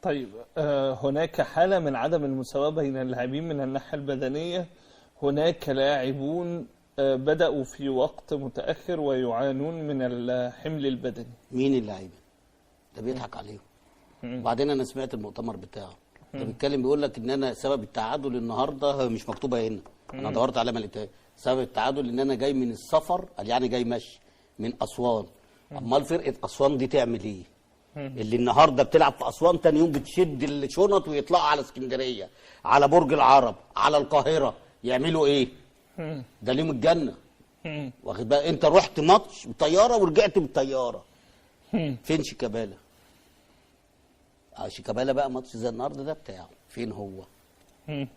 طيب هناك حالة من عدم المساواة بين اللاعبين من الناحية البدنية. هناك لاعبون بدأوا في وقت متأخر ويعانون من الحمل البدني. مين اللاعبين؟ ده بيضحك عليهم. وبعدين انا سمعت المؤتمر بتاعه، ده بيتكلم بيقول لك ان انا سبب التعادل النهارده مش مكتوبه هنا، انا دورت عليها ما لقيتهاش. سبب التعادل ان انا جاي من السفر، قال يعني جاي مشي من اسوان. امال فرقه اسوان دي تعمل ايه؟ اللي النهارده بتلعب في اسوان تاني يوم بتشد الشنط ويطلعوا على اسكندريه، على برج العرب، على القاهره، يعملوا ايه؟ ده ليهم الجنه. واخد بقى انت رحت ماتش بطياره ورجعت بالطياره. فين شيكابالا؟ شيكابالا بقى ماتش زي النهارده ده بتاعه، فين هو؟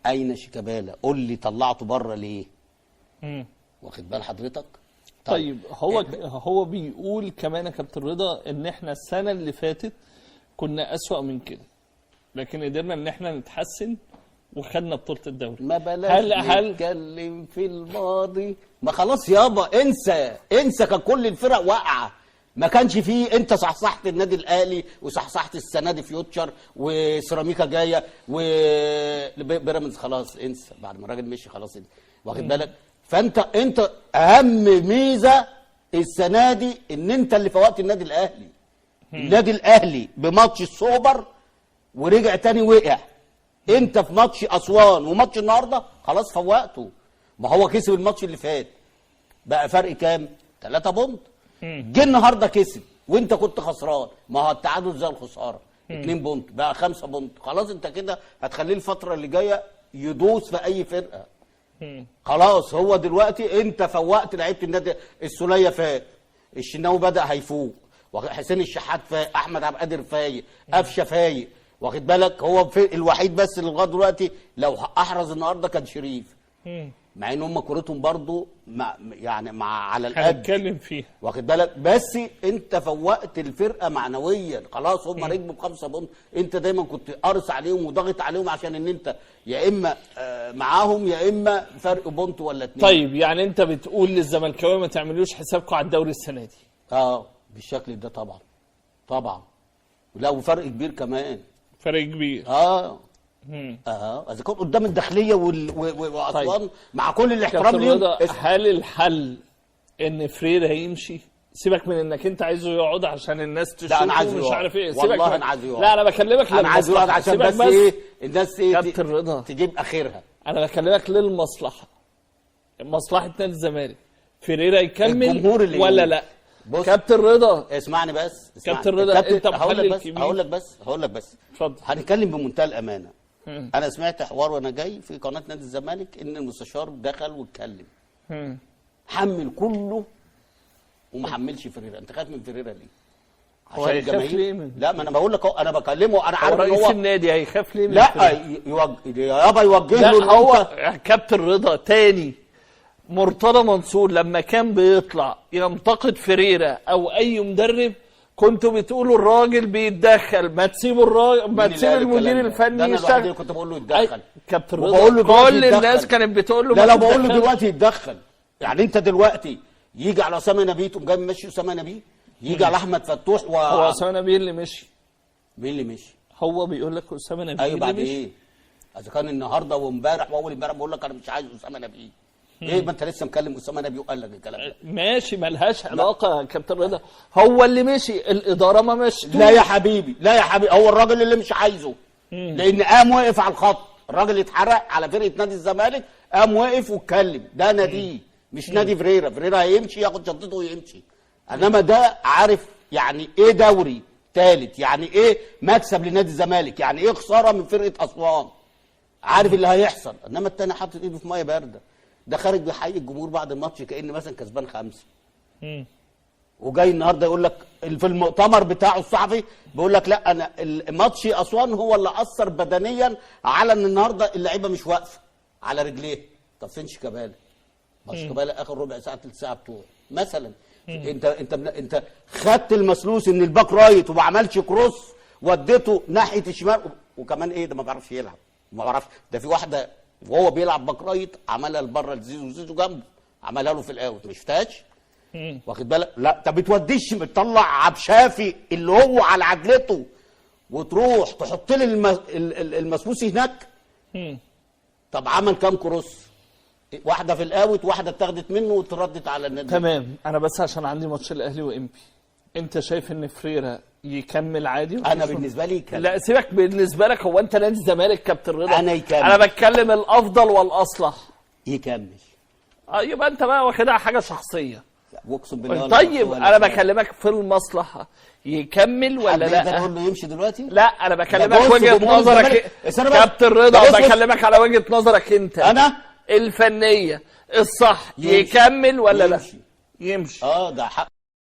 اين شيكابالا؟ قول لي طلعته بره ليه؟ واخد بال حضرتك؟ طيب هو بيقول كمان يا كابتن رضا ان احنا السنه اللي فاتت كنا اسوأ من كده، لكن قدرنا ان احنا نتحسن وخدنا بطوله الدوري. ما بلاش نتكلم في الماضي، ما خلاص يابا انسى كان كل الفرق واقعه، ما كانش فيه. انت صحصحت النادي الاهلي وصحصحت السنه دي فيوتشر وسيراميكا جايه وبيراميدز، خلاص انسى بعد ما الراجل مشي خلاص انت واخد بالك. فانت اهم ميزه السنه دي ان انت اللي فوقت النادي الاهلي. النادي الاهلي بماتش السوبر ورجع تاني وقع، انت في ماتش اسوان وماتش النهارده خلاص فوقته. ما هو كسب الماتش اللي فات بقى فرق كام؟ 3 بونت. جه النهارده كسب وانت كنت خسران، ما هو التعادل زي الخساره 2 بونت بقى 5 بونت. خلاص انت كده هتخليه الفتره اللي جايه يدوس في اي فرقه. خلاص هو دلوقتي انت فوقت لعيبه النادي. السوليه فاق، الشناوي بدا هيفوق، حسين الشحات فاق، احمد عبد القادر فايق، قفشه فايق، واخد بالك. هو في الوحيد بس اللي لغايه دلوقتي لو احرز النهارده كان شريف، مع ان هم كورتهم برضو مع على القد هنتكلم فيها، واخد بالك. بس انت فوقت الفرقه معنويا، خلاص هم ركبوا ب5 بونت. انت دايما كنت قارص عليهم وضاغط عليهم عشان ان انت يا اما معاهم يا اما فرق بونت ولا 2. طيب يعني انت بتقول للزملكاويه ما تعملوش حسابكم على الدوري السنه دي؟ بالشكل ده طبعا لا، وفرق كبير كمان، فرق كبير. اذا كان قدام الداخليه واسوان. طيب. مع كل الاحترام ليهم، هل الحل ان فريرا يمشي؟ سيبك من انك انت عايزه يقعد عشان الناس تشوفه ومش عارف ايه، سيبك والله انا عايزه يقعد. لا انا بكلمك انا عايزه يقعد عشان بس ايه الناس كابتن رضا تجيب اخرها. انا بكلمك للمصلحه، مصلحه نادي الزمالك. فريرا يكمل ولا لا؟ كابتن رضا اسمعني بس، كابتن رضا انت محلل كبير. هقول لك بس اتفضل. هنتكلم بمنتهى الامانه. انا سمعت حوار وانا جاي في قناه نادي الزمالك ان المستشار دخل واتكلم، حمل كله وما حملش فريرا. انت خايف من فريرا ليه؟ عشان الجماهير؟ لا، ما انا بقول لك انا بكلمه، انا عارف ان هو رئيس النادي هيخاف ليه من لا يابا يوجه له. لا هو كابتن رضا تاني مرتضى منصور لما كان بيطلع ينتقد فريرا او اي مدرب كنتوا بتقولوا الراجل بيتدخل، ما تسيبوا الراجل، ما تسيب المدير الفني يشتغل. انا كنت بقول له يتدخل كابتن رضا، كل الناس كانت بتقول له لا بقول له دلوقتي يتدخل. يعني انت دلوقتي يجي على اسامه نبيه تقوم جاي ماشي اسامه نبيه، يجي على احمد فتوح هو اسامه نبيه اللي مشي. مين اللي مشي؟ هو بيقول لك اسامه نبيه. ايوه بعد ايه؟ اذا كان النهارده وامبارح واول امبارح بقول لك انا مش عايز اسامه نبيه. ايه ما انت لسه مكلم اسامه نبيه وقال لك الكلام ده؟ ماشي، مالهاش علاقه يا كابتن رضا، هو اللي مشي، الاداره ما مشت. لا يا حبيبي هو الراجل اللي مش عايزه. لان قام واقف على الخط، الراجل اتحرق على فرقه نادي الزمالك، قام واقف واتكلم. ده ناديه مش نادي فريرا هيمشي ياخد شنطته ويمشي. انما ده عارف يعني ايه دوري ثالث، يعني ايه مكسب لنادي الزمالك، يعني ايه خساره من فرقه اسوان، عارف اللي هيحصل. انما التاني حاطط ايده في ميه بارده، ده خارج بيحيي الجمهور بعد الماتش كأن مثلا كسبان 5. وجاي النهارده يقول لك في المؤتمر بتاعه الصحفي بيقول لك لا انا الماتش اسوان هو اللي اثر بدنيا على ان النهارده اللعيبه مش واقفه على رجليه. طب فين شيكابالا؟ ما شيكابالا اخر ربع ساعه 3 ساعه بتوع مثلا. انت خدت المسلوس ان الباك رايت وما عملش كروس وديته ناحيه الشمال، وكمان ايه ده ما بيعرفش يلعب، ما بيعرفش. ده في واحده وهو بيلعب باك رايت عملها لبره لزيزو، زيزو جنبه عملها له في الاوت، ما شفتهاش؟ واخد بالك؟ لا، انت بتوديش بتطلع عبد شافي اللي هو على عجلته وتروح تحط لي المسبوسي هناك. طب عمل كام كروس؟ واحده في الاوت، واحده اتاخدت منه واتردت على النادي. تمام. انا بس عشان عندي ماتش الاهلي وامبي، انت شايف ان فريرة يكمل عادي؟ انا بالنسبه لي يكمل. لا سيبك بالنسبه لك، هو انت نادي الزمالك كابتن رضا، انا يكمل. انا بتكلم الافضل والاصلح. يكمل. يبقى انت بقى واخدها حاجه شخصيه. واقسم بالله. طيب انا بكلمك في المصلحه، يكمل ولا لا؟ حد يقدر يقول له يمشي دلوقتي؟ لا انا بكلمك وجهه نظرك كابتن رضا، بكلمك على وجهه نظرك انت انا الفنيه الصح. يكمل ولا لا؟ يمشي. ده حق.